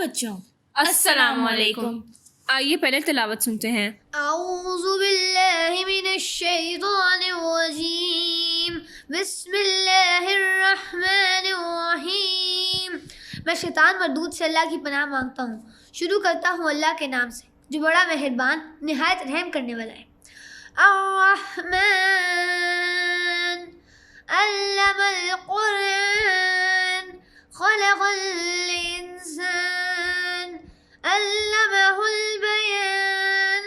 बच्चों, अस्सलाम वालेकुम। आइए पहले तिलावत सुनते हैं। औज़ु बिल्लाहि मिनश शैतानिर रजीम, बिस्मिल्लाहिर रहमानिर रहीम। मैं शैतान मरदूद से अल्लाह की पनाह मांगता हूँ। शुरू करता हूँ अल्लाह के नाम से जो बड़ा मेहरबान निहायत रहम करने वाला है। अर्रहमान अल्लमल कुरान खलक़ल इंसान अल्लमहुल बयान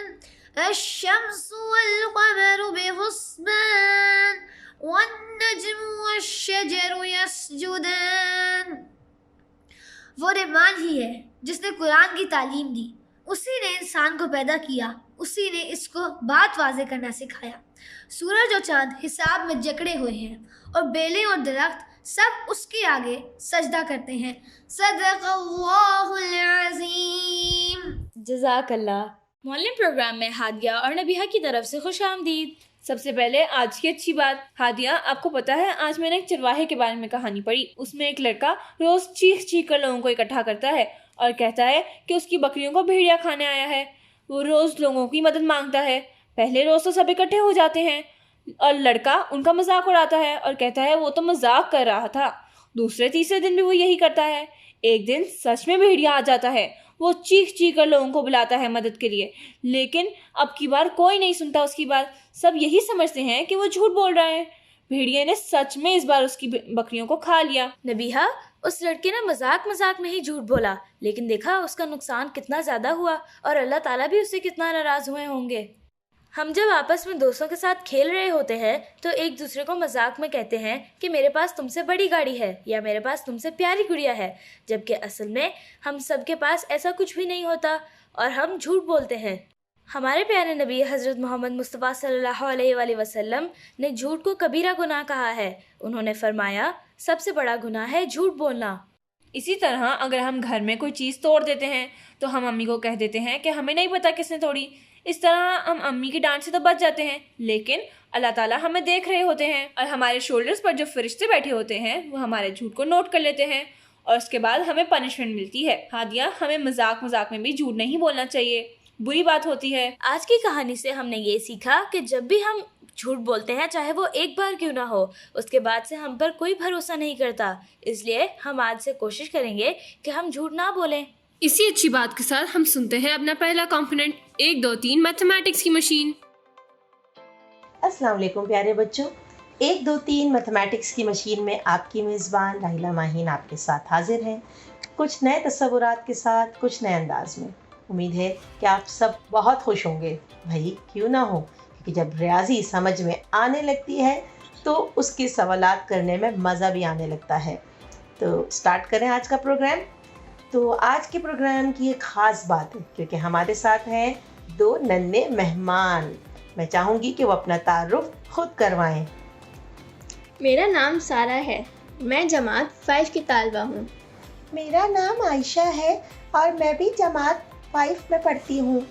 अश-शम्सु वल क़मरु बिहुस्बान वन-नज्मु वश-शजरु यसजुदान। वो रहमान ही है जिसने कुरान की तालीम दी, उसी ने इंसान को पैदा किया, उसी ने इसको बात वाज़े करना सिखाया। सूरज और चाँद हिसाब में जकड़े हुए हैं और बेलें और दरख्त सब उसके आगे सजदा करते हैं। सदक़ल्लाहुल अज़ीम। जज़ाकल्लाह। मौलिम प्रोग्राम में हादिया और नबीहा की तरफ से खुश आमदीद। सबसे पहले आज की अच्छी बात। हादिया, आपको पता है आज मैंने एक चरवाहे के बारे में कहानी पढ़ी। उसमें एक लड़का रोज चीख चीख कर लोगों को इकट्ठा करता है और कहता है कि उसकी बकरियों को भेड़िया खाने आया है। वो रोज लोगों की मदद मांगता है। पहले रोज तो सब इकट्ठे हो जाते हैं और लड़का उनका मजाक उड़ाता है और कहता है वो तो मजाक कर रहा था। दूसरे तीसरे दिन भी वो यही करता है। एक दिन सच में भेड़िया आ जाता है। वो चीख चीख कर लोगों को बुलाता है मदद के लिए, लेकिन अब की बार कोई नहीं सुनता उसकी बात। सब यही समझते हैं कि वो झूठ बोल रहा है। भेड़िया ने सच में इस बार उसकी बकरियों को खा लिया। नबीहा, उस लड़के ने मजाक मजाक में ही झूठ बोला, लेकिन देखा उसका नुकसान कितना ज्यादा हुआ और अल्लाह ताला भी उससे कितना नाराज हुए होंगे। हम जब आपस में दोस्तों के साथ खेल रहे होते हैं तो एक दूसरे को मजाक में कहते हैं कि मेरे पास तुमसे बड़ी गाड़ी है या मेरे पास तुमसे प्यारी गुड़िया है, जबकि असल में हम सबके पास ऐसा कुछ भी नहीं होता और हम झूठ बोलते हैं। हमारे प्यारे नबी हज़रत मोहम्मद मुस्तफ़ा सल्लल्लाहु अलैहि वसल्लम ने झूठ को कबीरा गुनाह कहा है। उन्होंने फरमाया, सबसे बड़ा गुनाह है झूठ बोलना। इसी तरह अगर हम घर में कोई चीज़ तोड़ देते हैं तो हम अम्मी को कह देते हैं कि हमें नहीं पता किसने तोड़ी। इस तरह हम अम्मी की डांट से तो बच जाते हैं, लेकिन अल्लाह ताला हमें देख रहे होते हैं और हमारे शोल्डर्स पर जो फरिश्ते बैठे होते हैं वो हमारे झूठ को नोट कर लेते हैं और उसके बाद हमें पनिशमेंट मिलती है। हादिया, हमें मजाक मजाक में भी झूठ नहीं बोलना चाहिए, बुरी बात होती है। आज की कहानी से हमने ये सीखा कि जब भी हम झूठ बोलते हैं, चाहे वो एक बार क्यों ना हो, उसके बाद से हम पर कोई भरोसा नहीं करता। इसलिए हम आज से कोशिश करेंगे कि हम झूठ ना बोलें। इसी अच्छी बात के साथ हम सुनते हैं अपना पहला कॉम्पोनेंट 1 2 3 मैथमेटिक्स की मशीन। अस्सलाम वालेकुम प्यारे बच्चों। 1 2 3 मैथमेटिक्स की मशीन में आपकी मेज़बान लाइला माहीन आपके साथ हाजिर हैं, कुछ नए तस्वुरात के साथ, कुछ नए अंदाज में। उम्मीद है कि आप सब बहुत खुश होंगे। भाई क्यों ना हो, क्योंकि जब रियाजी समझ में आने लगती है तो उसके सवालात करने में मज़ा भी आने लगता है। तो स्टार्ट करें आज का प्रोग्राम। तो आज के प्रोग्राम की एक ख़ास बात है क्योंकि हमारे साथ हैं 2 नन्हे मेहमान। मैं चाहूँगी कि वो अपना तारुफ खुद करवाएं। मेरा नाम सारा है, मैं जमात 5 की तालबा हूँ। मेरा नाम आयशा है और मैं भी जमात 5 में पढ़ती हूँ।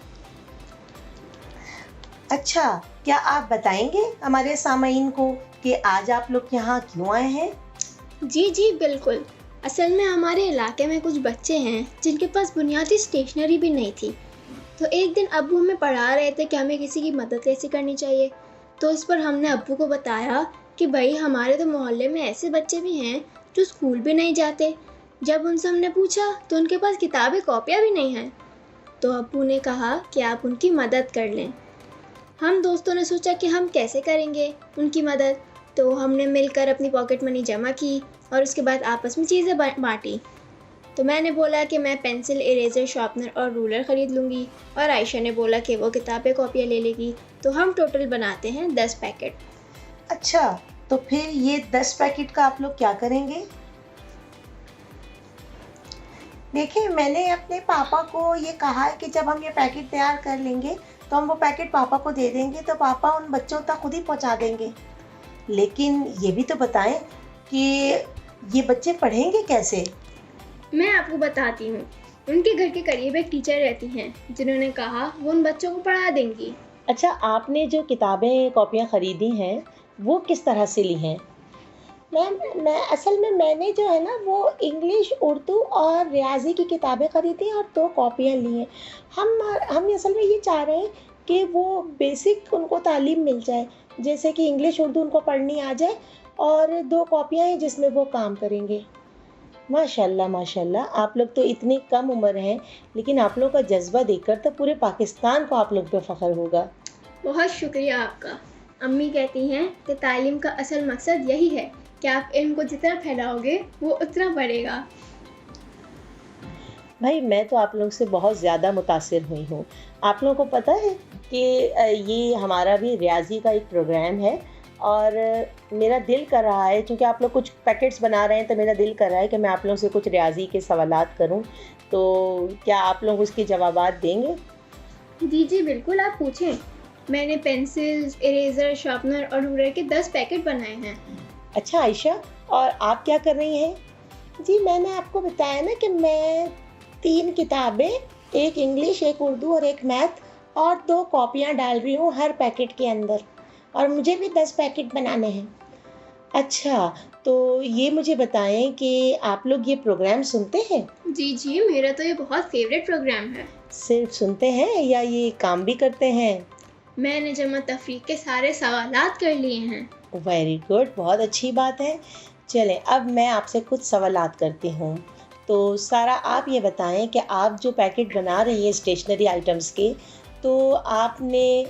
अच्छा, क्या आप बताएंगे हमारे सामाईन को कि आज आप लोग यहाँ क्यों आए हैं? जी बिल्कुल। असल में हमारे इलाके में कुछ बच्चे हैं जिनके पास बुनियादी स्टेशनरी भी नहीं थी। तो एक दिन अब्बू हमें पढ़ा रहे थे कि हमें किसी की मदद कैसे करनी चाहिए। तो इस पर हमने अब्बू को बताया कि भाई हमारे तो मोहल्ले में ऐसे बच्चे भी हैं जो स्कूल भी नहीं जाते। जब उनसे हमने पूछा तो उनके पास किताबें कॉपियाँ भी नहीं हैं। तो अब्बू ने कहा कि आप उनकी मदद कर लें। हम दोस्तों ने सोचा कि हम कैसे करेंगे उनकी मदद। तो हमने मिलकर अपनी पॉकेट मनी जमा की और उसके बाद आपस में चीज़ें बांटी। तो मैंने बोला कि मैं पेंसिल, इरेज़र, शार्पनर और रूलर ख़रीद लूँगी और आयशा ने बोला कि वो किताबें कॉपियाँ ले लेगी। तो हम टोटल बनाते हैं 10 पैकेट। अच्छा, तो फिर ये 10 पैकेट का आप लोग क्या करेंगे? देखिए, मैंने अपने पापा को ये कहा है कि जब हम ये पैकेट तैयार कर लेंगे तो हम वो पैकेट पापा को दे देंगे, तो पापा उन बच्चों तक खुद ही पहुंचा देंगे। लेकिन ये भी तो बताएं कि ये बच्चे पढ़ेंगे कैसे? मैं आपको बताती हूँ। उनके घर के करीब एक टीचर रहती हैं जिन्होंने कहा वो उन बच्चों को पढ़ा देंगी। अच्छा, आपने जो किताबें कॉपियाँ ख़रीदी हैं वो किस तरह से ली हैं? मैं असल में मैंने जो है ना वो इंग्लिश, उर्दू और रियाजी की किताबें ख़रीदी और 2 कॉपियाँ ली हैं। हम असल में ये चाह रहे हैं कि वो बेसिक उनको तालीम मिल जाए, जैसे कि इंग्लिश, उर्दू उनको पढ़नी आ जाए, और 2 कॉपियाँ हैं जिसमें वो काम करेंगे। माशाल्लाह माशाल्लाह, आप लोग तो इतनी कम उम्र हैं, लेकिन आप लोग का जज्बा देखकर तो पूरे पाकिस्तान को आप लोग पे फ़ख्र होगा। बहुत शुक्रिया आपका। अम्मी कहती हैं कि तालीम का असल मकसद यही है कि आप इल्म को जितना फैलाओगे वो उतना बढ़ेगा। भाई मैं तो आप लोग से बहुत ज़्यादा मुतासिर हुई हूँ। आप लोगों को पता है कि ये हमारा भी रियाजी का एक प्रोग्राम है, और मेरा दिल कर रहा है, क्योंकि आप लोग कुछ पैकेट्स बना रहे हैं, तो मेरा दिल कर रहा है कि मैं आप लोगों से कुछ रियाजी के सवालात करूं। तो क्या आप लोग उसके जवाबात देंगे? जी बिल्कुल, आप पूछें। मैंने पेंसिल्स, इरेज़र, शार्पनर और रूलर के 10 पैकेट बनाए हैं। अच्छा आयशा, और आप क्या कर रही हैं? जी मैंने आपको बताया ना कि मैं 3 किताबें, एक इंग्लिश, एक उर्दू और एक मैथ, और 2 कॉपियाँ डाल रही हूँ हर पैकेट के अंदर, और मुझे भी 10 पैकेट बनाने हैं। अच्छा, तो ये मुझे बताएं कि आप लोग ये प्रोग्राम सुनते हैं? जी, मेरा तो ये बहुत फेवरेट प्रोग्राम है। सिर्फ सुनते हैं या ये काम भी करते हैं? मैंने जमा तफरीक के सारे सवालात कर लिए हैं। वेरी गुड, बहुत अच्छी बात है। चलें, अब मैं आपसे कुछ सवालात करती हूँ। तो सारा, आप ये बताएं कि आप जो पैकेट बना रही हैं स्टेशनरी आइटम्स के, तो आपने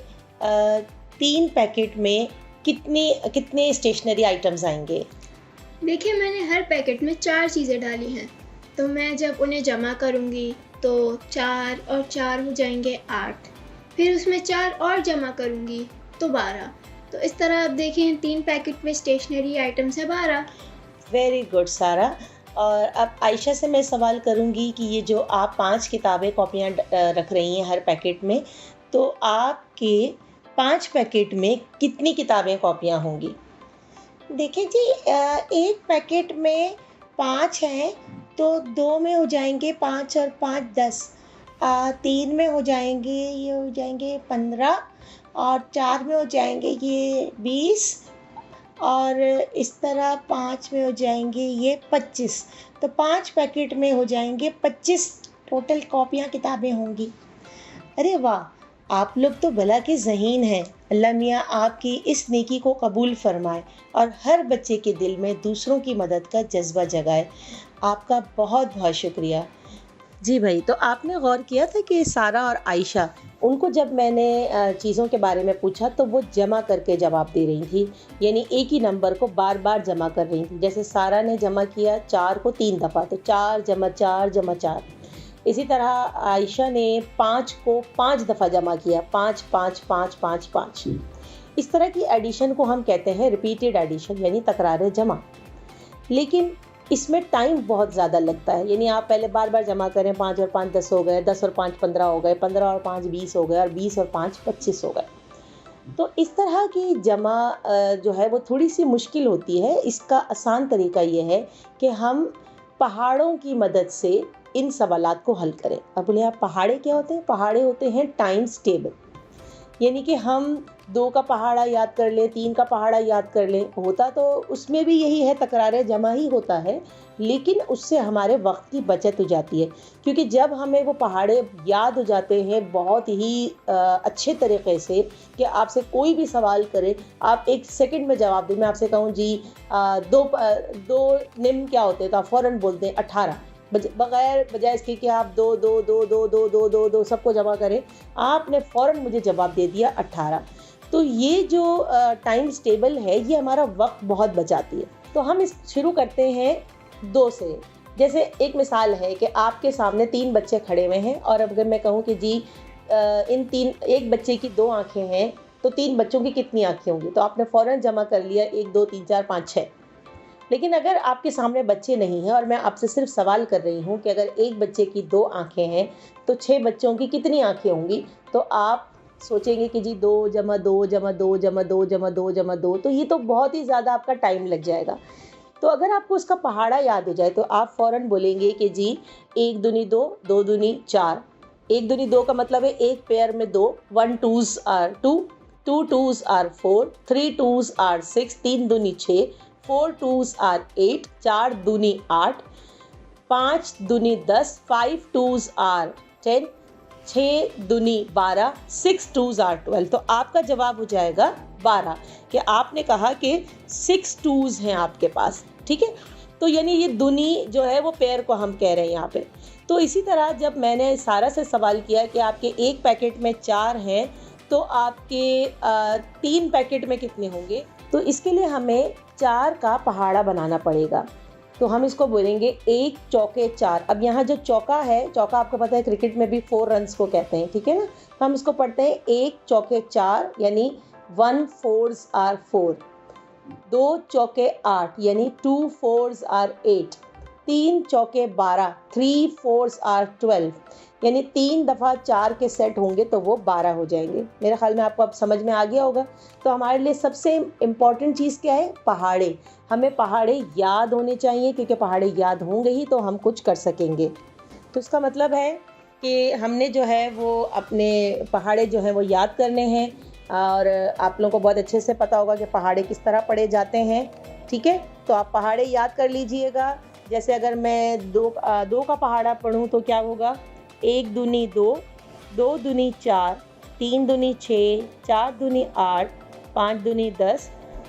3 पैकेट में कितने स्टेशनरी आइटम्स आएंगे? देखिए, मैंने हर पैकेट में 4 चीज़ें डाली हैं, तो मैं जब उन्हें जमा करूँगी तो 4 और 4 हो जाएंगे 8। फिर उसमें 4 और जमा करूँगी तो 12। तो इस तरह आप देखें 3 पैकेट में स्टेशनरी आइटम्स है 12। वेरी गुड सारा। और अब आयशा से मैं सवाल करूँगी कि ये जो आप 5 किताबें, कॉपियाँ रख रही हैं हर पैकेट में, तो आपके 5 पैकेट में कितनी किताबें, कॉपियाँ होंगी? देखिए जी, एक पैकेट में 5 हैं, तो 2 में हो जाएंगे 5 और 5 10, 3 में हो जाएंगे, ये हो जाएंगे 15, और 4 में हो जाएंगे ये 20, और इस तरह 5 में हो जाएंगे ये 25। तो 5 पैकेट में हो जाएंगे 25 टोटल कॉपियाँ, किताबें होंगी। अरे वाह, आप लोग तो भला के ज़हीन हैं। अल्लाह मियाँ आपकी इस नेकी को कबूल फरमाए और हर बच्चे के दिल में दूसरों की मदद का जज्बा जगाए। आपका बहुत बहुत शुक्रिया। जी भाई, तो आपने गौर किया था कि सारा और आयशा, उनको जब मैंने चीज़ों के बारे में पूछा तो वो जमा करके जवाब दे रही थी, यानी एक ही नंबर को बार बार जमा कर रही थी। जैसे सारा ने जमा किया 4 को 3 दफ़ा, तो 4 जमा 4 जमा 4। इसी तरह आयशा ने 5 को 5 दफ़ा जमा किया, 5 5 5 5 5। इस तरह की एडिशन को हम कहते हैं रिपीटेड एडिशन, यानी तकरार जमा। लेकिन इसमें टाइम बहुत ज़्यादा लगता है, यानी आप पहले बार बार जमा करें, 5 और 5 10 हो गए, 10 और 5 15 हो गए, 15 और 5 20 हो गए, और 20 और 5 25 हो गए। तो इस तरह की जमा जो है वो थोड़ी सी मुश्किल होती है। इसका आसान तरीका ये है कि हम पहाड़ों की मदद से इन सवालात को हल करें। अब बोले आप, पहाड़े क्या होते हैं? पहाड़े होते हैं टाइम्स टेबल, यानी कि हम 2 का पहाड़ा याद कर लें, 3 का पहाड़ा याद कर लें। होता तो उसमें भी यही है, तकरार जमा ही होता है, लेकिन उससे हमारे वक्त की बचत हो जाती है, क्योंकि जब हमें वो पहाड़े याद हो जाते हैं बहुत ही अच्छे तरीक़े से कि आपसे कोई भी सवाल करे, आप 1 सेकंड में जवाब दें। मैं आपसे कहूँ जी 2 निम क्या होते हैं, तो आप फ़ौरन बोलते हैं 18, बगैर बजाय इसके कि आप 2 2 2 2 2 2 2 2 सबको जमा करें, आपने फ़ौरन मुझे जवाब दे दिया 18। तो ये जो टाइम्स टेबल है, ये हमारा वक्त बहुत बचाती है। तो हम इस शुरू करते हैं 2 से। जैसे एक मिसाल है कि आपके सामने 3 बच्चे खड़े हुए हैं, और अगर मैं कहूँ कि जी एक बच्चे की 2 आँखें हैं, तो 3 बच्चों की कितनी आँखें होंगी? तो आपने फ़ौरन जमा कर लिया 1 2 3 4 5 6। लेकिन अगर आपके सामने बच्चे नहीं हैं और मैं आपसे सिर्फ सवाल कर रही हूँ कि अगर एक बच्चे की 2 आँखें हैं तो 6 बच्चों की कितनी आँखें होंगी? तो आप सोचेंगे कि जी 2 जमा 2 जमा 2 जमा 2 जमा 2 जमा 2, तो ये तो बहुत ही ज़्यादा आपका टाइम लग जाएगा। तो अगर आपको उसका पहाड़ा याद हो जाए तो आप फ़ौरन बोलेंगे कि जी 1 दूनी 2, 2 दूनी 4। 1 दूनी 2 का मतलब है एक पेयर में 2, 1 2s are 2, 2 2s are 4, 3 2s are 6, 3 दूनी 6, 4 2s are 8, 4 दूनी 8, 5 दूनी 10, 5 2s are 10, 6 दूनी 12, 6 2s are 12। तो आपका जवाब हो जाएगा 12 कि आपने कहा कि 6 2s हैं आपके पास, ठीक है। तो यानी ये दूनी जो है वो पेयर को हम कह रहे हैं यहाँ पे। तो इसी तरह जब मैंने सारा से सवाल किया कि आपके एक पैकेट में 4 हैं तो आपके 3 पैकेट में कितने होंगे, तो इसके लिए हमें 4 का पहाड़ा बनाना पड़ेगा। तो हम इसको बोलेंगे 1 चौके 4। अब यहाँ जो चौका है, चौका आपको पता है क्रिकेट में भी 4 रन्स को कहते हैं, ठीक है ना। तो हम इसको पढ़ते हैं 1 चौके 4 यानी 1 4s are 4, 2 चौके 8 यानी 2 4s are 8, 3 चौके 12, 3 4s are 12 यानी 3 दफ़ा 4 के सेट होंगे तो वो 12 हो जाएंगे। मेरे ख्याल में आपको अब समझ में आ गया होगा। तो हमारे लिए सबसे इम्पॉर्टेंट चीज़ क्या है, पहाड़े। हमें पहाड़े याद होने चाहिए, क्योंकि पहाड़े याद होंगे ही तो हम कुछ कर सकेंगे। तो इसका मतलब है कि हमने जो है वो अपने पहाड़े जो हैं वो याद करने हैं, और आप लोगों को बहुत अच्छे से पता होगा कि पहाड़े किस तरह पढ़े जाते हैं, ठीक है। तो आप पहाड़े याद कर लीजिएगा। जैसे अगर मैं दो का पहाड़ा पढ़ूँ तो क्या होगा, 1 दूनी 2, 2 दूनी 4, 3 दूनी 6, 4 दूनी 8, 5 दूनी 10,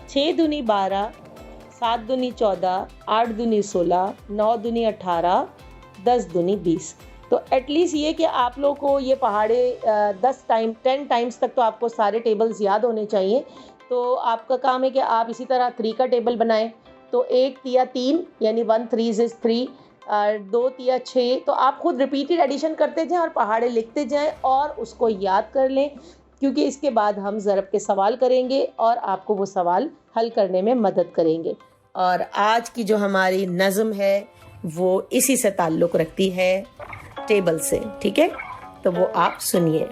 6 दूनी 12, 7 दूनी 14, 8 दूनी 16, 9 दूनी 18, 10 दूनी 20। तो एटलीस्ट ये कि आप लोग को ये पहाड़े 10 टाइम्स तक तो आपको सारे टेबल्स याद होने चाहिए। तो आपका काम है कि आप इसी तरह 3 का टेबल बनाएं। तो 1 तिया 3 यानी 1 3 is 3, 2 तिया 6। तो आप खुद रिपीटेड एडिशन करते जाएं और पहाड़े लिखते जाएं और उसको याद कर लें, क्योंकि इसके बाद हम ज़रब के सवाल करेंगे और आपको वो सवाल हल करने में मदद करेंगे। और आज की जो हमारी नज़म है वो इसी से ताल्लुक़ रखती है, टेबल से, ठीक है। तो वो आप सुनिए।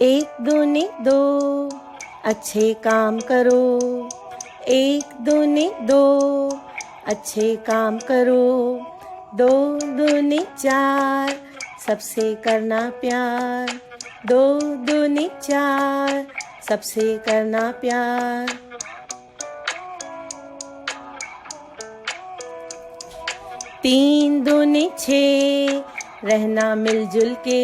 एक दूनी 2, अच्छे काम करो। 1 दूनी 2, अच्छे काम करो। 2 दूनी 4, सबसे करना प्यार। 2 दूनी 4, सबसे करना प्यार। 3 दूनी 6, रहना मिलजुल के।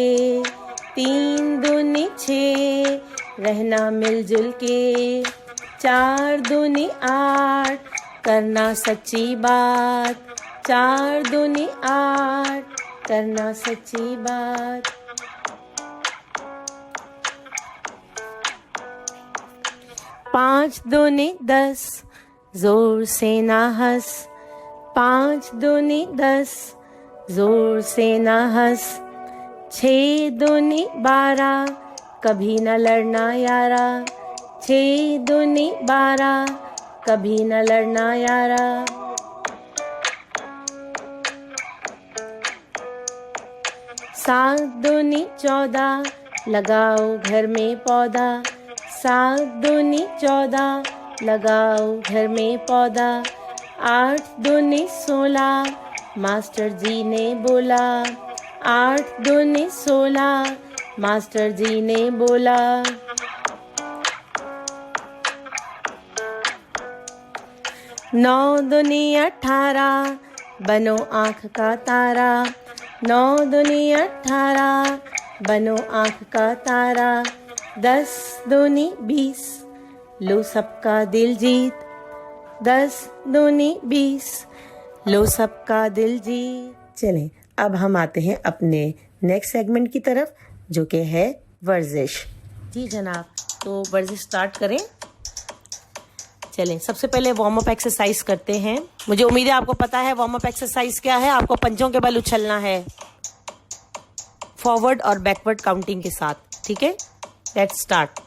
3 दूनी 6, रहना मिलजुल के। 4 दूनी 8, करना सच्ची बात। 4 दूनी 8, करना सच्ची बात। 5 दूनी 10, जोर से ना हंस। 5 दूनी 10, जोर से ना हंस। 6 दूनी 12, कभी न लड़ना यारा। 6 दूनी 12, कभी न लड़ना यारा। 7 दूनी 14, लगाओ घर में पौधा। 7 दूनी 14, लगाओ घर में पौधा। 8 दूनी 16, मास्टर जी ने बोला। 8 दूनी 16, मास्टर जी ने बोला। 9 दूनी 18, बनो आँख का तारा। 9 दूनी 18, बनो आँख का तारा। 10 दूनी 20, लो सबका दिल जीत। 10 दूनी 20, लो सबका दिल जीत। चलें अब हम आते हैं अपने नेक्स्ट सेगमेंट की तरफ, जो कि है वर्जिश। जी जनाब, तो वर्जिश स्टार्ट करें। चलें सबसे पहले वार्म अप एक्सरसाइज करते हैं। मुझे उम्मीद है आपको पता है वार्म अप एक्सरसाइज क्या है। आपको पंजों के बल उछलना है फॉरवर्ड और बैकवर्ड काउंटिंग के साथ, ठीक है। Let's start.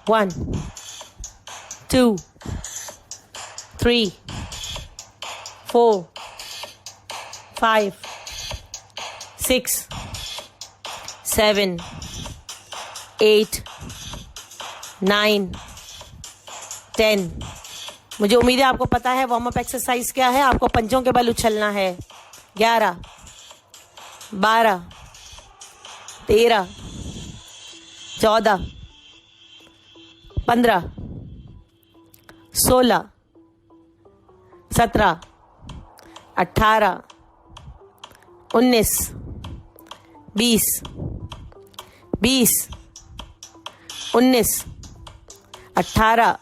1 2 3 4 5 6 7 8 9 10। मुझे उम्मीद है आपको पता है वार्म अप एक्सरसाइज क्या है। आपको पंजों के बल उछलना है। 11 12 13, 14, 15, 16, 17, 18, 19, 20, 20, 19, 18,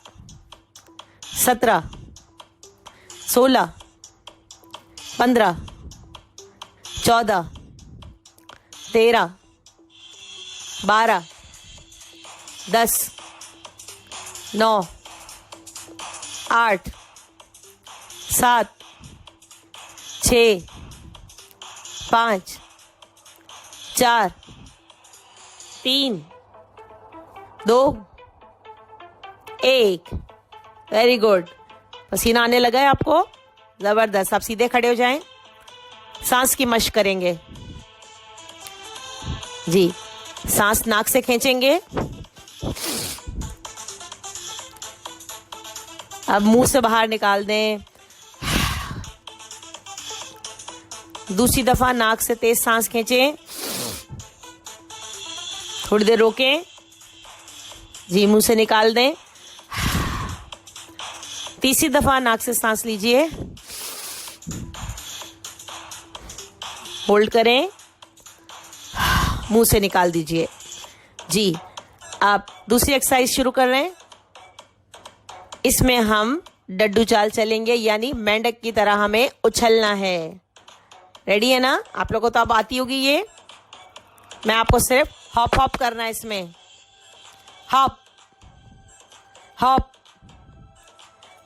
17, 16, 15, 14, 13, 12, 10, 9, 8, 7, 6, 5, 4, 3, 2, 1। Very good. पसीना आने लगा है आपको? जबरदस्त। आप सीधे खड़े हो जाएं। सांस की मशक करेंगे जी। सांस नाक से खींचेंगे, अब मुंह से बाहर निकाल दें। दूसरी दफा नाक से तेज सांस खींचें, थोड़ी देर रोकें जी, मुंह से निकाल दें। तीसरी दफा नाक से सांस लीजिए, होल्ड करें, मुंह से निकाल दीजिए जी। आप दूसरी एक्सरसाइज शुरू कर रहे हैं। इसमें हम डड्डू चाल चलेंगे, यानी मेंढक की तरह हमें उछलना है। रेडी है ना? आप लोगों को तो अब आती होगी ये। मैं आपको सिर्फ हॉप हॉप करना है इसमें। Hop hop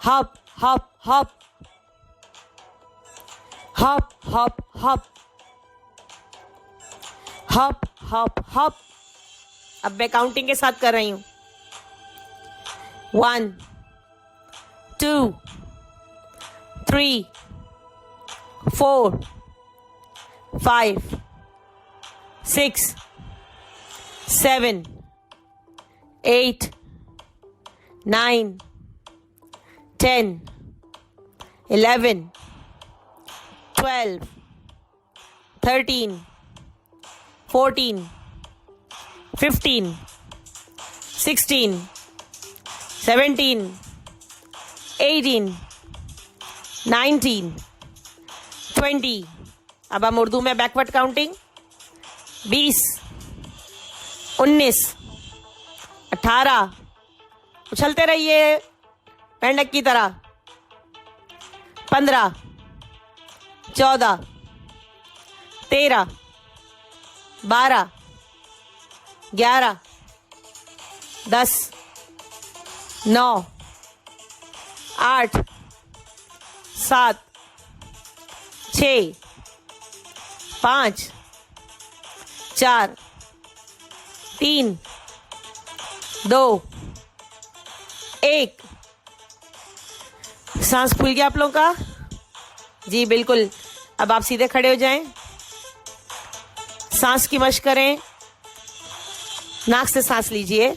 hop hop hop hop hop hop hop hop hop. अब मैं काउंटिंग के साथ कर रही हूं। 1, 2, 3, 4, 5, 6, 7, 8, 9, 10, 11, 12, 13, 14, 15, 16, 17, 18, 19, 20। अब हम उर्दू में बैकवर्ड काउंटिंग। 20, 19, 18, उछलते रहिए मेंढक की तरह। 15, 14, 13, 12, 11, 10, 9, 8, 7, 6, 5, 4, 3, 2, 1। सांस फूल गया आप लोगों का? जी बिल्कुल। अब आप सीधे खड़े हो जाएं, सांस की मशक करें। नाक से सांस लीजिए,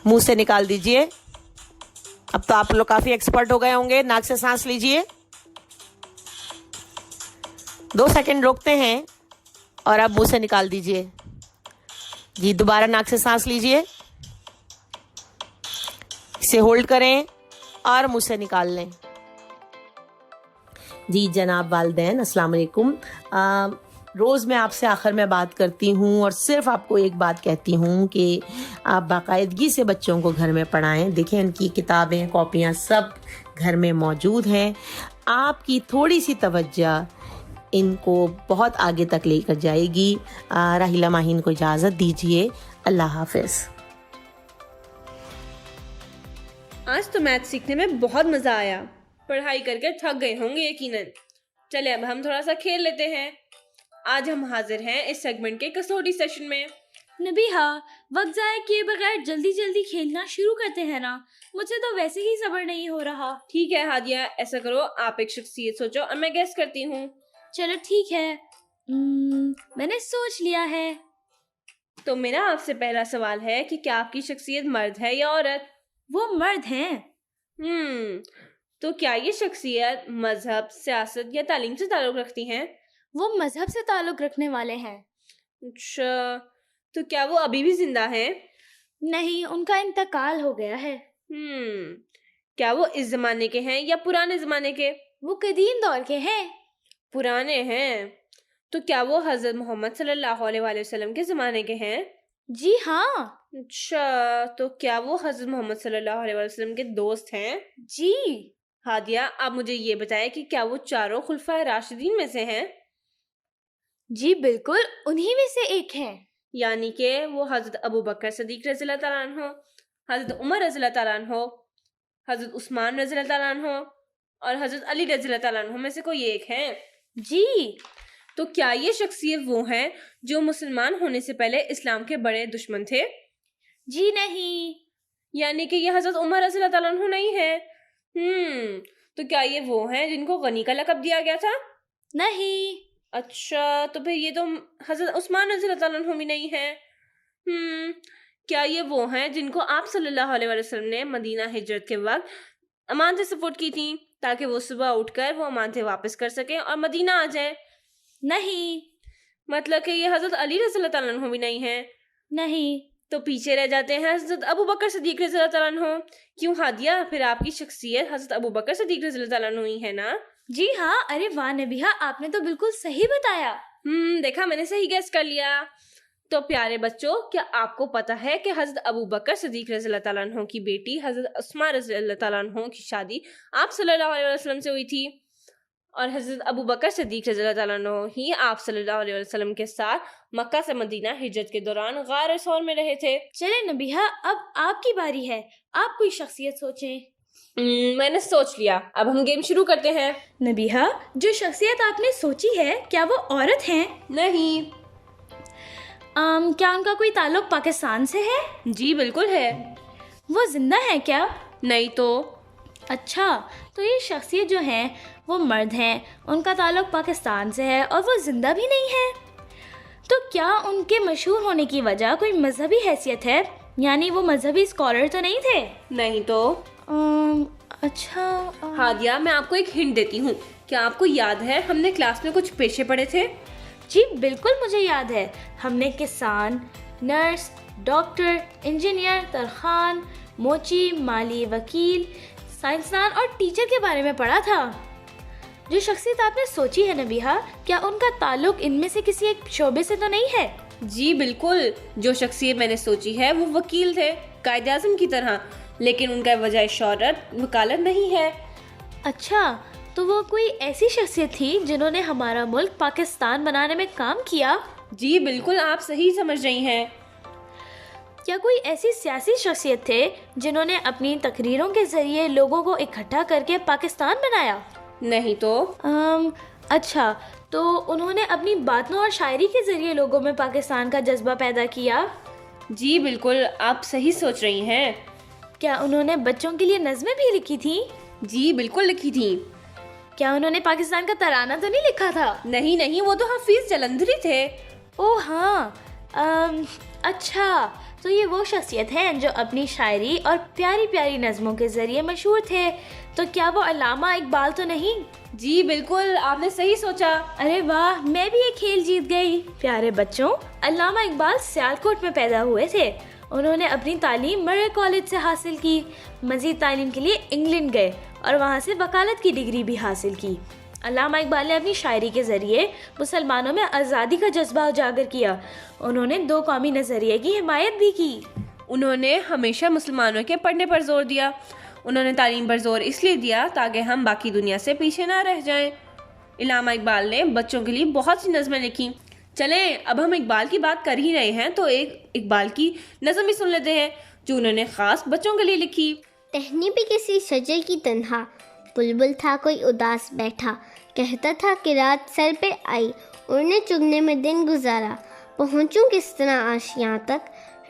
मुंह से निकाल दीजिए। अब तो आप लोग काफी एक्सपर्ट हो गए होंगे। नाक से सांस लीजिए, 2 सेकंड रोकते हैं और अब मुंह से निकाल दीजिए जी। दोबारा नाक से सांस लीजिए, इसे होल्ड करें और मुंह से निकाल लें जी। जनाब वालिदैन, अस्सलाम वालेकुम। रोज़ मैं आपसे आखिर में बात करती हूँ और सिर्फ आपको एक बात कहती हूँ कि आप बाकायदगी से बच्चों को घर में पढ़ाएं। देखें, इनकी किताबें, कॉपियाँ सब घर में मौजूद हैं। आपकी थोड़ी सी तवज्जो इनको बहुत आगे तक लेकर जाएगी। राहिला माहीन को इजाज़त दीजिए। अल्लाह हाफ़िज़। आज तो मैथ सीखने में बहुत मजा आया। पढ़ाई करके थक गए होंगे यकीनन। चले अब हम थोड़ा सा खेल लेते हैं। आज हम हाजिर हैं इस सेगमेंट के कसौटी सेशन में। नबीहा, वक्त ज़ाया किए बगैर जल्दी जल्दी खेलना शुरू करते हैं ना। मुझे तो वैसे ही सब्र नहीं हो रहा। ठीक है हादिया, ऐसा करो, आप एक शख्सियत सोचो और मैं गेस करती हूँ। चलो ठीक है, मैंने सोच लिया है। तो मेरा आपसे पहला सवाल है कि क्या आपकी शख्सियत मर्द है या औरत? वो मर्द हैं। तो क्या ये शख्सियत मजहब, सियासत या तालीम से ताल्लुक रखती हैं? वो मजहब से ताल्लुक रखने वाले हैं। अच्छा, तो क्या वो अभी भी जिंदा हैं? नहीं, उनका इंतकाल हो गया है। क्या वो इस जमाने के हैं या पुराने जमाने के? वो कदीम दौर के हैं। पुराने हैं। तो क्या वो हजरत मोहम्मद सल्लल्लाहु अलैहि वसल्लम के जमाने के हैं? जी हाँ। अच्छा, तो क्या वो हजरत मोहम्मद सल्लल्लाहु अलैहि वसल्लम के दोस्त हैं? जी। हादिया, आप मुझे ये बताएं कि क्या वो चारों खुलफाए राशिदीन में से हैं? जी बिल्कुल, उन्हीं में से एक हैं। यानी कि वो हजरत अबू बकर सदीक रज़ियल्लाहु तआला अन्हो, हजरत उमर रज़ियल्लाहु तआला अन्हो, हजरत उस्मान रज़ियल्लाहु तआला अन्हो और हजरत अली रज़ियल्लाहु तआला अन्हो में से कोई एक है? जी। तो क्या ये शख्सियत वो हैं जो मुसलमान होने से पहले इस्लाम के बड़े दुश्मन थे? जी नहीं। यानी कि ये हजरत उमर रज़ियल्लाहु तआला अन्हो नहीं है। तो क्या ये वो हैं जिनको गनी का लक़ब दिया गया था? नहीं। अच्छा, तो फिर ये तो हजरत उस्मान रज़ियल्लाहु तआला अन्हो भी नहीं है। क्या ये वो हैं जिनको आप सल्लल्लाहु अलैहि वसल्लम ने मदीना हिजरत के वक्त अमानतें सपोर्ट की थी ताकि वो सुबह उठकर वो अमानतें वापस कर सकें और मदीना आ जाएं? नहीं। मतलब कि ये हजरत अली रज़ियल्लाहु तआला अन्हो भी नहीं है। नहीं। तो पीछे रह जाते हैं हजरत अबू बकर सदीक रज़ियल्लाहु तआला अन्हो। क्यों हादिया, फिर आपकी शख्सियत हजरत अबू बकर सदीक रज़ियल्लाहु तआला अन्हो ही है ना? जी हाँ। अरे वाह नबीहा, आपने तो बिल्कुल सही बताया। देखा, मैंने सही गैस कर लिया। तो प्यारे बच्चों, क्या आपको पता है कि हजरत अबू बकर सदीक रज़ियल्लाहु तआला अन्हो की बेटी हजरत अस्मा रज़ियल्लाहु तआला अन्हो की शादी आप सल्लल्लाहु अलैहि वसल्लम से हुई थी और हजरत अबू बकर सदीक रज़ियल्लाहु तआला अन्हो ही आप सल्लल्लाहु अलैहि वसल्लम के साथ मक्का से मदीना हिजरत के दौरान गार सौर में रहे थे। चले नबीहा, अब आपकी बारी है। आप कोई शख्सियत सोचें। मैंने सोच लिया, अब हम गेम शुरू करते हैं। नबीहा, जो शख्सियत आपने सोची है क्या वो औरत हैं? नहीं। क्या उनका कोई ताल्लुक पाकिस्तान से है? जी बिल्कुल है। वो जिंदा है क्या? नहीं तो। अच्छा, तो ये शख्सियत जो हैं वो मर्द हैं, उनका ताल्लुक पाकिस्तान से है और वो जिंदा भी नहीं है। तो क्या उनके मशहूर होने की वजह कोई मजहबी हैसियत है? यानी वो मजहबी स्कॉलर तो नहीं थे? नहीं तो। अच्छा। हादिया, मैं आपको एक हिंट देती हूँ। क्या आपको याद है हमने क्लास में कुछ पेशे पढ़े थे? जी बिल्कुल मुझे याद है। हमने किसान, नर्स, डॉक्टर, इंजीनियर, तरखान, मोची, माली, वकील, साइंसदान और टीचर के बारे में पढ़ा था। जो शख्सियत आपने सोची है नबीहा, क्या उनका ताल्लुक इनमें से किसी एक शोबे से तो नहीं है? जी बिल्कुल, जो शख्सियत मैंने सोची है वो वकील थे, कायदे आज़म की तरह, लेकिन उनका वजह शोहरत वकालत नहीं है। अच्छा, तो वो कोई ऐसी शख्सियत थी जिन्होंने हमारा मुल्क पाकिस्तान बनाने में काम किया? जी बिल्कुल, आप सही समझ रही हैं। क्या कोई ऐसी सियासी शख्सियत थे जिन्होंने अपनी तकरीरों के जरिए लोगों को इकट्ठा करके पाकिस्तान बनाया? नहीं तो। अच्छा, तो उन्होंने अपनी बातों और शायरी के जरिए लोगों में पाकिस्तान का जज्बा पैदा किया? जी बिल्कुल, आप सही सोच रही हैं। क्या उन्होंने बच्चों के लिए नज़में भी लिखी थी? जी बिल्कुल लिखी थी। क्या उन्होंने पाकिस्तान का तराना तो नहीं लिखा था? नहीं नहीं, वो तो हफीज जलंधरी थे। ओह हाँ। अच्छा, तो ये वो शख्सियत हैं जो अपनी शायरी और प्यारी प्यारी नज़मों के ज़रिए मशहूर थे। तो क्या वो अल्लामा इकबाल तो नहीं? जी बिल्कुल, आपने सही सोचा। अरे वाह, मैं भी ये खेल जीत गई। प्यारे बच्चों, अल्लामा इकबाल सियालकोट में पैदा हुए थे। उन्होंने अपनी तालीम मरे कॉलेज से हासिल की। मज़ीद तालीम के लिए इंग्लैंड गए और वहाँ से वकालत की डिग्री भी हासिल की। अल्लामा इकबाल ने अपनी शायरी के ज़रिए मुसलमानों में आज़ादी का जज्बा उजागर किया। उन्होंने दो कौमी नज़रिए की हिमायत भी की। उन्होंने हमेशा मुसलमानों के पढ़ने पर जोर दिया। उन्होंने तालीम पर जोर इसलिए दिया ताकि हम बाकी दुनिया से पीछे ना रह जाएं। अल्लामा इकबाल ने बच्चों के लिए बहुत सी नज़में लिखी। चलें, अब हम इकबाल की बात कर ही रहे हैं तो एक इकबाल की नज़म भी सुन लेते हैं जो उन्होंने ख़ास बच्चों के लिए लिखी। टहनी पे किसी शजर की तन्हा, बुलबुल था कोई उदास बैठा, कहता था कि रात सर पे आई, उड़ने चुगने में दिन गुजारा, पहुँचूं किस तरह आशियाँ तक,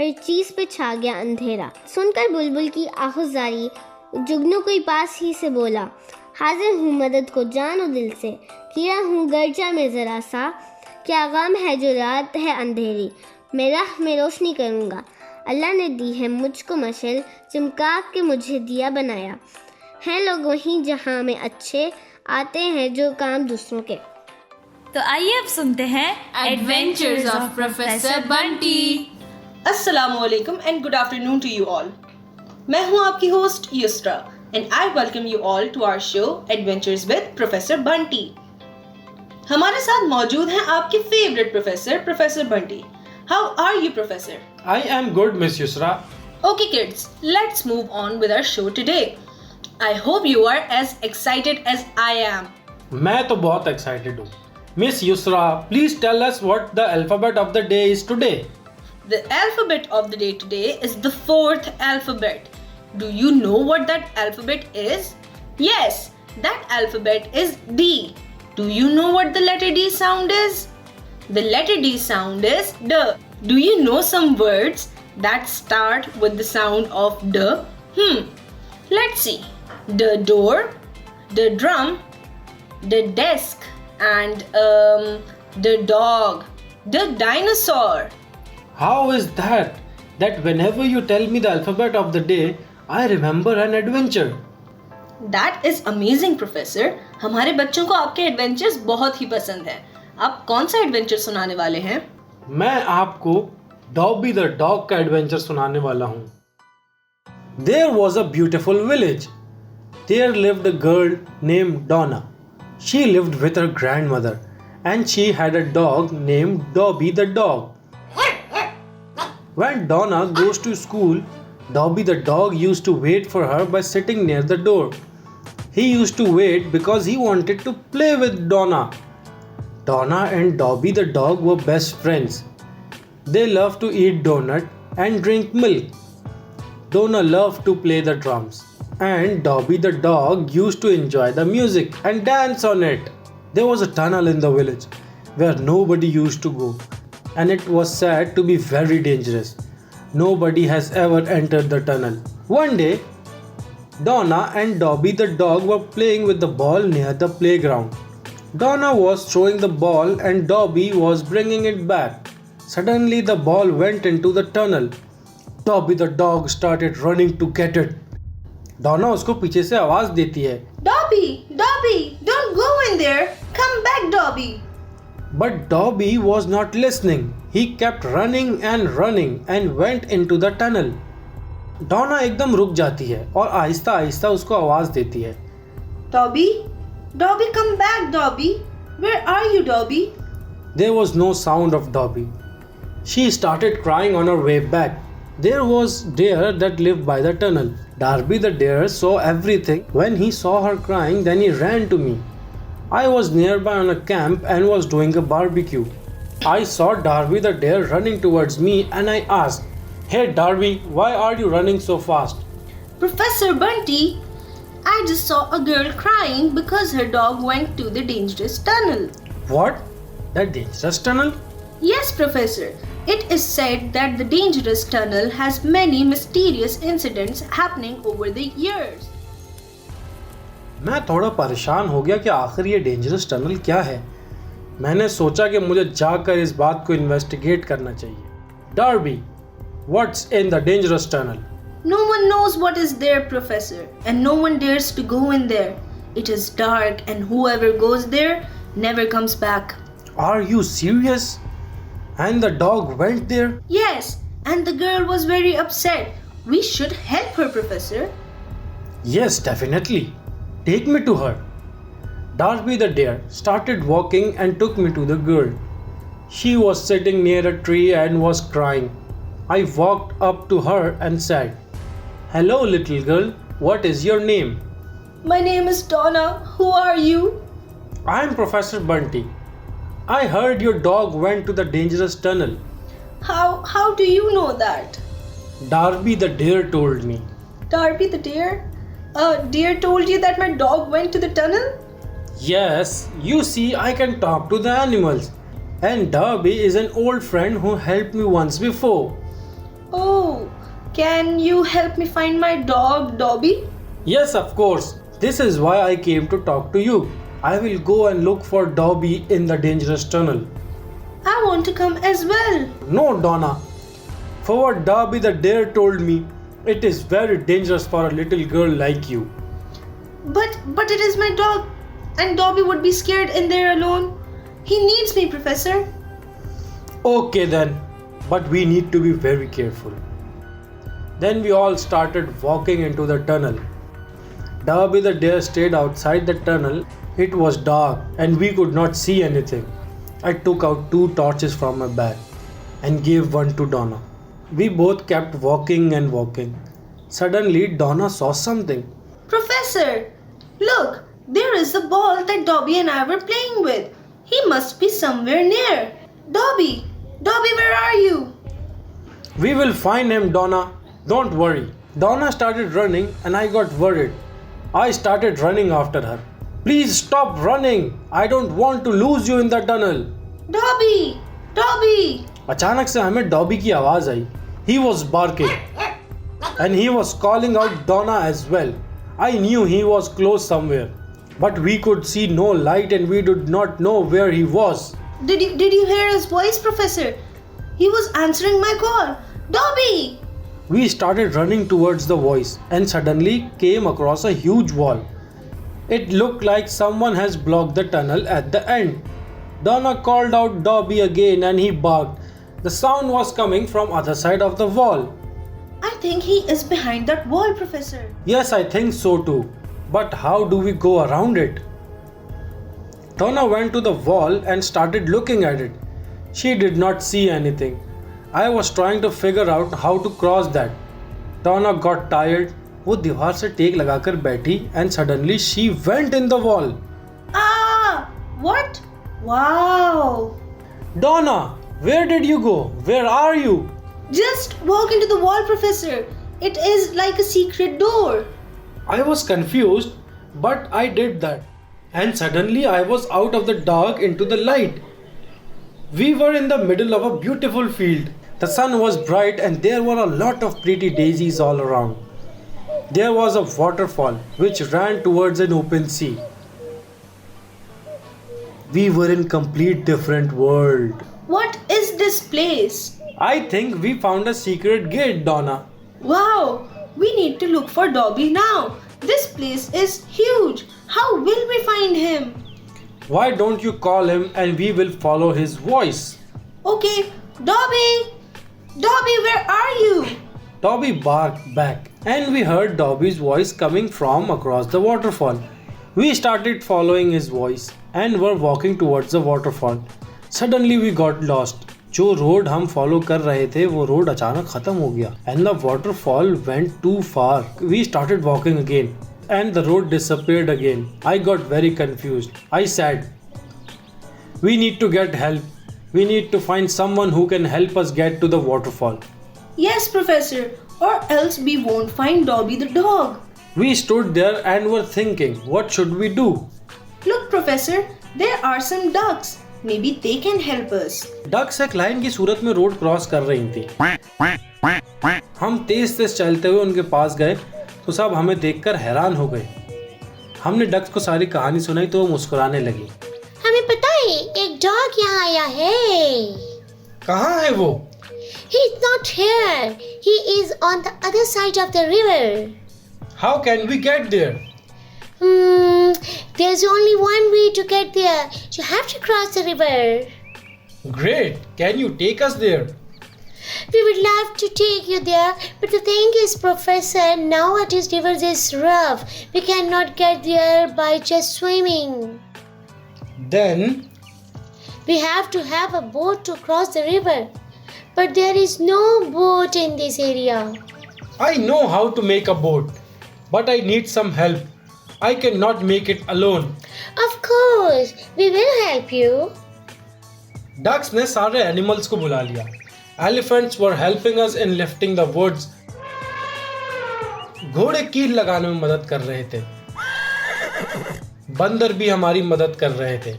हर चीज़ पे छा गया अंधेरा। सुनकर बुलबुल की आहुजारी, जुगनू कोई पास ही से बोला, हाजिर हूँ मदद को जान और दिल से, किया हूँ गर्जा में ज़रा सा, क्या गम है जो रात है अंधेरी, मैं राह में रोशनी करूँगा। अल्लाह ने दी है मुझको मशल, चमका के मुझे दिया बनाया, हैं लोग वहीं जहाँ में अच्छे, आते हैं जो काम दूसरों के। तो आइए अब सुनते हैं Adventures of Professor Bunty। Assalamualaikum and good afternoon to you all. मैं हूँ आपकी host Yusra and I welcome you all to our show Adventures with Professor Bunty. हमारे साथ मौजूद हैं आपके favourite professor Bunty. How are you, Professor? I am good, Miss Yusra. Okay, kids, let's move on with our show today. I hope you are as excited as I am. मैं तो बहुत excited हूँ. Miss Yusra, please tell us what the alphabet of the day is today. The alphabet of the day today is the 4th alphabet. Do you know what that alphabet is? Yes, that alphabet is D. Do you know what the letter D sound is? The letter D sound is D. Do you know some words that start with the sound of D? Let's see. The door, the drum, the desk, and the dog, the dinosaur. How is that? That whenever you tell me the alphabet of the day, I remember an adventure. That is amazing, Professor. हमारे बच्चों को आपके adventures बहुत ही पसंद हैं. आप कौन सा एडवेंचर सुनाने वाले हैं? मैं आपको डॉबी द डॉग का एडवेंचर सुनाने वाला हूँ. There was a beautiful village. There lived a girl named Donna. She lived with her grandmother and she had a dog named Dobby the dog. When Donna goes to school, Dobby the dog used to wait for her by sitting near the door. He used to wait because he wanted to play with Donna. Donna and Dobby the dog were best friends. They loved to eat donut and drink milk. Donna loved to play the drums, and Dobby the dog used to enjoy the music and dance on it. There was a tunnel in the village where nobody used to go, and it was said to be very dangerous. Nobody has ever entered the tunnel. One day, Donna and Dobby the dog were playing with the ball near the playground. Donna was throwing the ball and Dobby was bringing it back. Suddenly, the ball went into the tunnel. Dobby the dog started running to get it. Donna उसको पीछे से आवाज देती है. Dobby, don't go in there. Come back, Dobby. But Dobby was not listening. He kept running and went into the tunnel. Donna एकदम रुक जाती है और आहिस्ता आहिस्ता उसको आवाज देती है. Dobby, come back, Dobby. Where are you, Dobby? There was no sound of Dobby. She started crying on her way back. There was deer that lived by the tunnel. Darby the deer saw everything. When he saw her crying, then he ran to me. I was nearby on a camp and was doing a barbecue. I saw Darby the deer running towards me and I asked, "Hey Darby, why are you running so fast?" Professor Bunty, I just saw a girl crying because her dog went to the dangerous tunnel. What? That dangerous tunnel? Yes, Professor. It is said that the dangerous tunnel has many mysterious incidents happening over the years. मैं थोड़ा परेशान हो गया कि आखिर ये dangerous tunnel क्या है. मैंने सोचा कि मुझे जाकर इस बात को इन्वेस्टिगेट करना चाहिए. Darby, what's in the dangerous tunnel? No one knows what is there, Professor, and no one dares to go in there. It is dark and whoever goes there never comes back. Are you serious? And the dog went there? Yes, and the girl was very upset. We should help her, Professor. Yes, definitely. Take me to her. Darby the deer started walking and took me to the girl. She was sitting near a tree and was crying. I walked up to her and said, "Hello, little girl. What is your name?" My name is Donna. Who are you? I am Professor Bunty. I heard your dog went to the dangerous tunnel. How do you know that? Darby the deer told me. Darby the deer? Deer told you that my dog went to the tunnel? Yes, you see, I can talk to the animals. And Darby is an old friend who helped me once before. Oh, can you help me find my dog, Dobby? Yes, of course. This is why I came to talk to you. I will go and look for Dobby in the dangerous tunnel. I want to come as well. No, Donna. For what Darby the deer told me, it is very dangerous for a little girl like you. But it is my dog, and Dobby would be scared in there alone. He needs me, Professor. Okay then, but we need to be very careful. Then we all started walking into the tunnel. Derby the deer stayed outside the tunnel. It was dark and we could not see anything. I took out 2 torches from my bag and gave one to Donna. We both kept walking and walking. Suddenly, Donna saw something. Professor, look, there is the ball that Dobby and I were playing with. He must be somewhere near. Dobby, where are you? We will find him, Donna. Don't worry. Donna started running and I got worried. I started running after her. Please stop running. I don't want to lose you in the tunnel. Dobby! अचानक से हमें dobby की आवाज आई. He was barking and he was calling out Donna as well. I knew he was close somewhere, but we could see no light and we did not know where he was. Did you hear his voice, Professor? He was answering my call. Dobby! We started running towards the voice and suddenly came across a huge wall. It looked like someone has blocked the tunnel at the end. Donna called out Dobby again and he barked. The sound was coming from other side of the wall. I think he is behind that wall, Professor. Yes, I think so too. But how do we go around it? Donna went to the wall and started looking at it. She did not see anything. I was trying to figure out how to cross that. Donna got tired. वो दीवार से take लगाकर बैठी and suddenly she went in the wall. Ah! What? Wow! Donna, where did you go? Where are you? Just walk into the wall, Professor. It is like a secret door. I was confused, but I did that. And suddenly I was out of the dark into the light. We were in the middle of a beautiful field. The sun was bright and there were a lot of pretty daisies all around. There was a waterfall which ran towards an open sea. We were in complete different world. What is this place? I think we found a secret gate, Donna. Wow! We need to look for Dobby now. This place is huge. How will we find him? Why don't you call him and we will follow his voice? Okay, Dobby! Dobby, where are you? Dobby barked back and we heard Dobby's voice coming from across the waterfall. We started following his voice and were walking towards the waterfall. Suddenly we got lost. जो road हम follow कर रहे थे वो road अचानक खत्म हो गया and the waterfall went too far. We started walking again and the road disappeared again. I got very confused. I said, we need to get help. We need to find someone who can help us get to the waterfall. Yes, Professor, or else we won't find Dobby the dog. We stood there and were thinking, what should we do? Look, Professor, there are some ducks. Maybe they can help us. Ducks एक लाइन की सूरत में road cross कर रही थी. हम तेज तेज चलते हुए उनके पास गए तो सब हमें देखकर हैरान हो गए. हमने डक्स को सारी कहानी सुनाई तो वो मुस्कुराने लगी. हमें पता है एक डॉग यहाँ आया है. कहाँ है वो? He is not here. He is on the other side of the river. How can we get there? There's only one way to get there. You have to cross the river. Great. Can you take us there? We would love to take you there, but the thing is, Professor, nowadays rivers is rough. We cannot get there by just swimming. Then We have to have a boat to cross the river. But there is no boat in this area. I know how to make a boat, but I need some help. I cannot make it alone. Of course, we will help you. Ducks ने सारे animals को बुला लिया. Elephants were helping us in lifting the woods. घोड़े कील लगाने में मदद कर रहे थे. बंदर भी हमारी मदद कर रहे थे.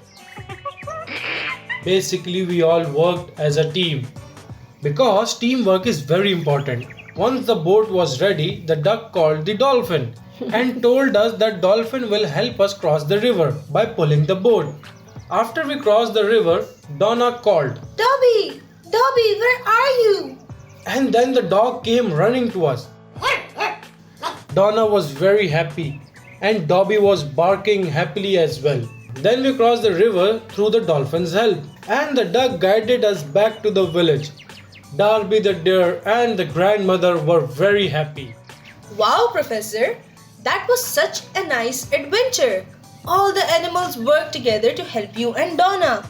Basically, we all worked as a team. Because teamwork is very important. Once the boat was ready, the duck called the dolphin and told us that dolphin will help us cross the river by pulling the boat. After we crossed the river, Donna called, Dobby! Dobby, where are you? and then the dog came running to us. Donna was very happy and Dobby was barking happily as well. Then we crossed the river through the dolphin's help, and the duck guided us back to the village. Darby the deer and the grandmother were very happy. Wow, Professor! That was such a nice adventure. All the animals worked together to help you and Donna.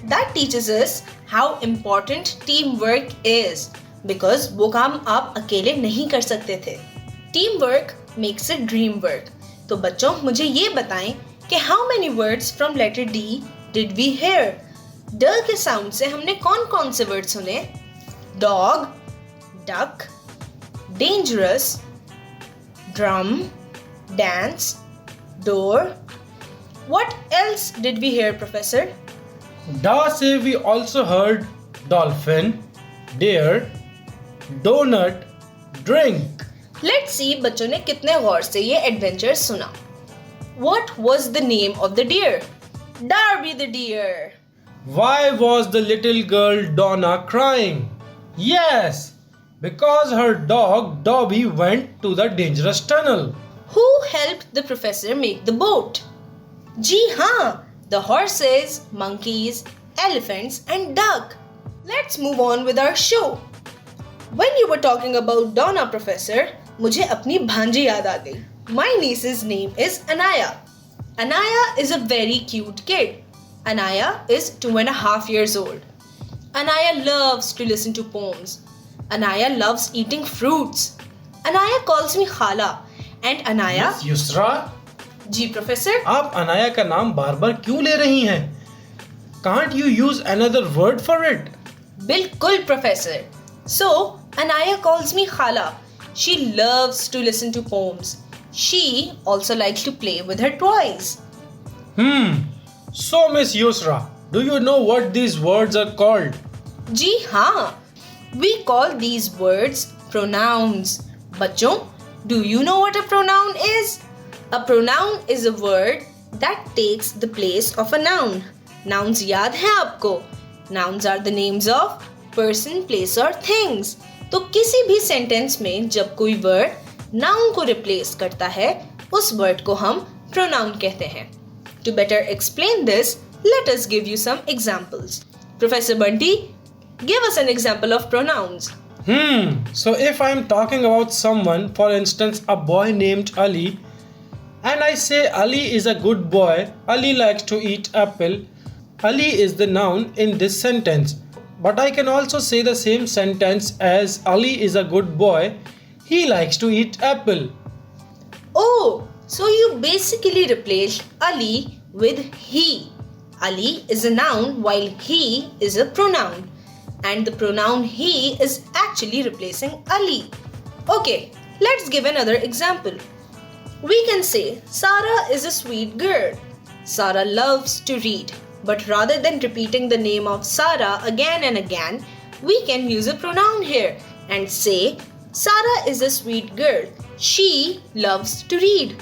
That teaches us how important teamwork is, because वो काम आप अकेले नहीं कर सकते थे. Teamwork makes a dream work. तो बच्चों मुझे ये बताएं कि how many words from letter D did we hear? ड के साउंड से हमने कौन कौन से वर्ड सुने? Dog, duck, dangerous, drum, dance, door. What else did we hear, Professor? Da say we also heard dolphin, deer, donut, drink. Let's see बच्चों ने कितने गौर से ये एडवेंचर सुना. What was the name of the deer? Darby the deer. Why was the little girl Donna crying? Yes, because her dog Dobby went to the dangerous tunnel. Who helped the professor make the boat? जी हाँ, the horses, monkeys, elephants and duck. Let's move on with our show. When you were talking about Donna, Professor, मुझे अपनी भांजी याद आ गई. My niece's name is Anaya. Anaya is a very cute kid. Anaya is 2.5 years old. Anaya loves to listen to poems. Anaya loves eating fruits. Anaya calls me Khala. And Anaya... Miss Yusra, ji Professor? आप अनाया का नाम बार बार क्यों ले रही हैं? Can't you use another word for it? बिल्कुल Professor. So, Anaya calls me Khala. She loves to listen to poems. She also likes to play with her toys. So Miss Yusra, do you know what these words are called? जी हाँ, we call these words pronouns. बच्चों, do you know what a pronoun is? A pronoun is a word that takes the place of a noun. Nouns याद हैं आपको? Nouns are the names of person, place or things. तो किसी भी sentence में जब कोई वर्ड नाउन को रिप्लेस करता है, उस वर्ड को हम प्रोनाउन कहते हैं. To better explain this, let us give you some examples. Professor Bunty, give us an example of pronouns. So if I am talking about someone, for instance a boy named Ali, and I say Ali is a good boy, Ali likes to eat apple, Ali is the noun in this sentence. But I can also say the same sentence as Ali is a good boy, he likes to eat apple. Oh, so you basically replaced Ali with he. Ali is a noun while he is a pronoun. And the pronoun he is actually replacing Ali. Okay, let's give another example. We can say Sarah is a sweet girl. Sarah loves to read. But rather than repeating the name of Sarah again and again, we can use a pronoun here and say Sarah is a sweet girl. She loves to read.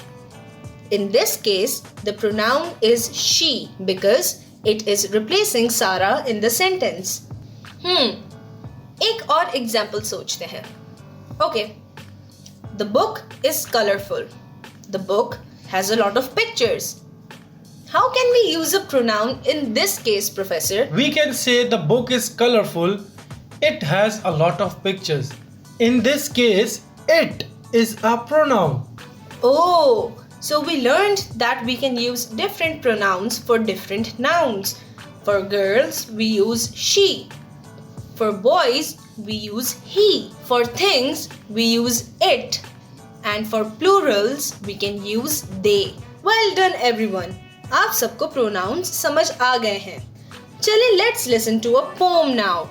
In this case, the pronoun is she because it is replacing Sarah in the sentence. एक और example सोचते हैं. Okay, the book is colorful. The book has a lot of pictures. How can we use a pronoun in this case, Professor? We can say the book is colorful. It has a lot of pictures. In this case, it is a pronoun. Oh, so we learned that we can use different pronouns for different nouns. For girls, we use she. For boys, we use he. For things, we use it. And for plurals, we can use they. Well done, everyone. आप सबको pronouns समझ आ गए हैं. चलिए let's listen to a poem now.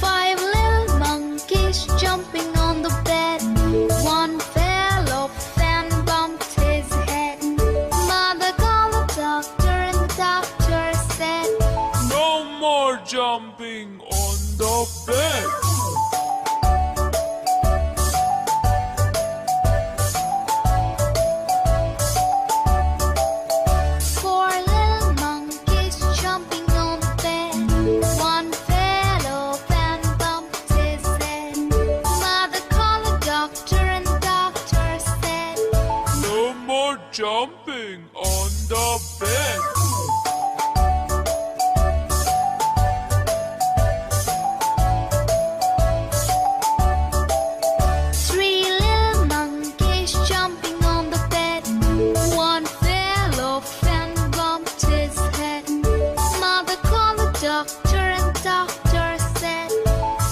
Five little monkeys jumping on the bed. One fell off and bumped his head. Mother called the doctor and the doctor said, No more jumping on the bed. Four little monkeys more jumping on the bed. Three little monkeys jumping on the bed. One fell off and bumped his head. Mother called the doctor and doctor said,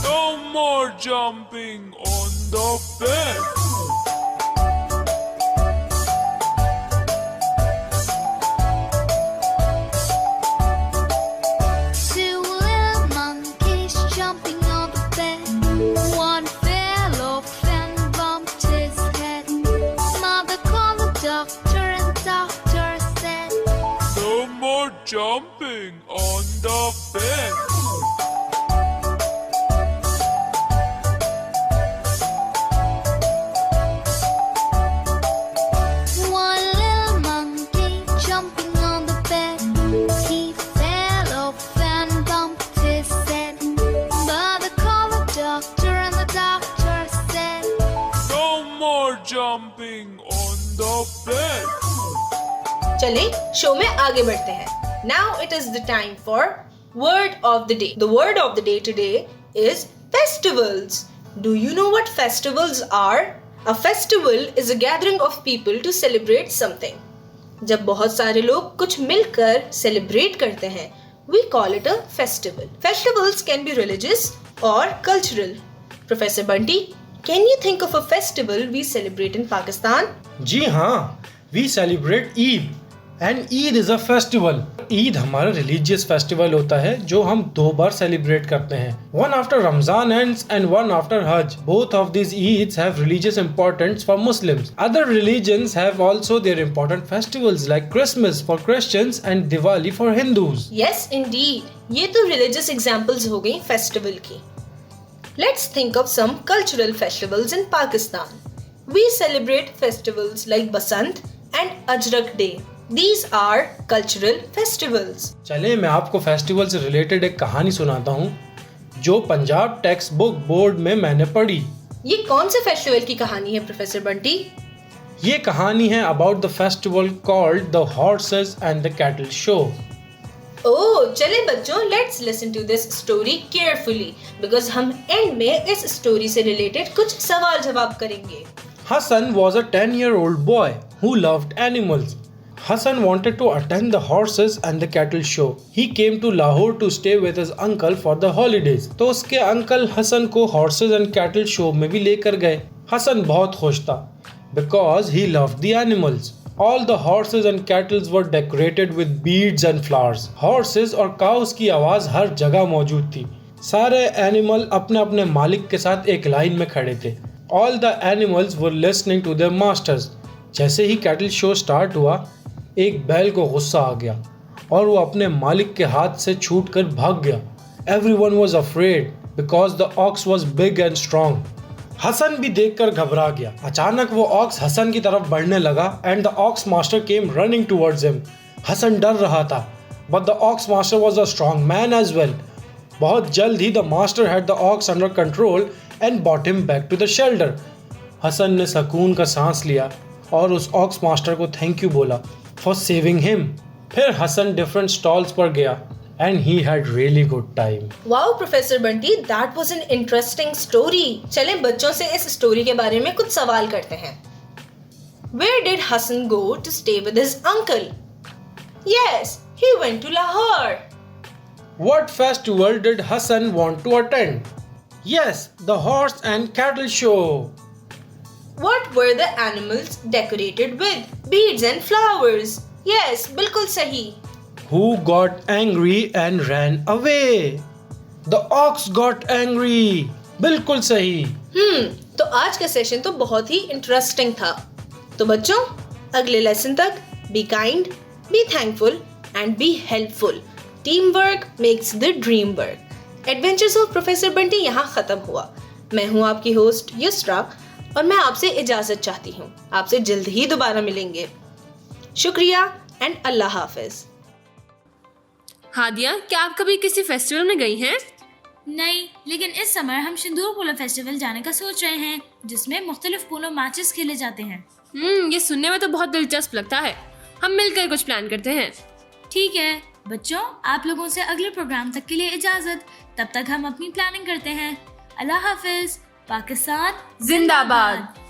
No more jumping on the bed. two little monkeys jumping on the bed. One fell off and bumped his head. Mother called the doctor and doctor said, No more jumping on the bed. one little monkey jumping on the bed. He fell off and bumped his head. Mother called the doctor and the doctor said, No more jumping on the bed. चले show में आगे बढ़ते हैं. Now it is the time for word of the day. The word of the day today is festivals. Do you know what festivals are? A festival is a gathering of people to celebrate something. जब बहुत सारे लोग कुछ मिलकर celebrate करते हैं, we call it a festival. Festivals can be religious or cultural. Professor Bunty, can you think of a festival we celebrate in Pakistan? जी हाँ, we celebrate Eid and Eid is a festival. Eid हमारा religious festival होता है जो हम 2 बार celebrate करते हैं. One after Ramzan ends and one after Hajj. Both of these Eids have religious importance for Muslims. Other religions have also their important festivals like Christmas for Christians and Diwali for Hindus. Yes, indeed. ये तो religious examples हो गई festival की. Let's think of some cultural festivals in Pakistan. We celebrate festivals like Basant and Ajrak Day. These are cultural festivals. चले मैं आपको festival से related एक कहानी सुनाता हूँ जो पंजाब टेक्स्ट बुक बोर्ड में मैंने पढ़ी. ये कौन से फेस्टिवल की कहानी है प्रोफेसर बंटी? ये कहानी है about the festival called the horses and the cattle show. Oh चले बच्चों, let's listen to this story carefully because हम एंड में इस स्टोरी से रिलेटेड कुछ सवाल जवाब करेंगे. Hassan was a 10-year-old boy who loved animals. Hassan wanted to attend the horses and the cattle show. He came to Lahore to stay with his uncle for the holidays. तो उसके uncle Hasan को horses and cattle show में भी लेकर गए. हसन बहुत खुश था because he loved the animals. All the horses and cattle were decorated with beads and flowers. Horses और cows की आवाज़ हर जगह मौजूद थी. सारे एनिमल अपने अपने मालिक के साथ एक लाइन में खड़े थे. All the animals were listening to their masters. जैसे ही कैटल शो स्टार्ट हुआ, एक बैल को गुस्सा आ गया और वो अपने मालिक के हाथ से छूटकर भाग गया. Everyone was afraid because the ox was big and strong. Hasan भी देखकर घबरा गया. अचानक वो ऑक्स हसन की तरफ बढ़ने लगा and the ox master came running towards him. Hasan डर रहा था, but the ox master was a strong man as well. बहुत जल्द ही the master had the ox under control and brought him back to the shelter. Hasan ने सुकून का सांस लिया और उस ऑक्स मास्टर को थैंक यू बोला for saving him. फिर हसन डिफरेंट स्टॉल्स पर गया and he had really good time. Wow, Professor Bunty, that was an interesting story. चलें बच्चों से इस स्टोरी के बारे में कुछ सवाल करते हैं. Where did Hassan go to stay with his uncle? Yes, he went to Lahore. What festival did Hassan want to attend? Yes, the horse and cattle show. What were the animals decorated with? Beads and flowers. Yes, बिल्कुल सही. Who got angry and ran away? The ox got angry. बिल्कुल सही. तो आज का session तो बहुत ही interesting था. तो बच्चों, अगले लेसन तक be kind, be thankful and be helpful. Team work makes the dream work. Adventures of professor Bunty यहाँ खत्म हुआ. मैं हूँ आपकी होस्ट युसरा और मैं आपसे इजाजत चाहती हूँ. आपसे जल्द ही दोबारा मिलेंगे. शुक्रिया एंड अल्लाह हाफिज. हादिया, क्या आप कभी किसी फेस्टिवल में गई हैं? नहीं, लेकिन इस समय हम सिंदूर पोलो फेस्टिवल जाने का सोच रहे हैं जिसमें मुख्तलिफ पोलो मैचेस खेले जाते हैं. ये सुनने में तो बहुत दिलचस्प लगता है। हम मिलकर कुछ प्लान करते हैं। ठीक है बच्चों, आप लोगों से अगले प्रोग्राम तक के लिए इजाजत। तब तक हम अपनी प्लानिंग करते हैं। अल्लाह हाफिज। पाकिस्तान जिंदाबाद।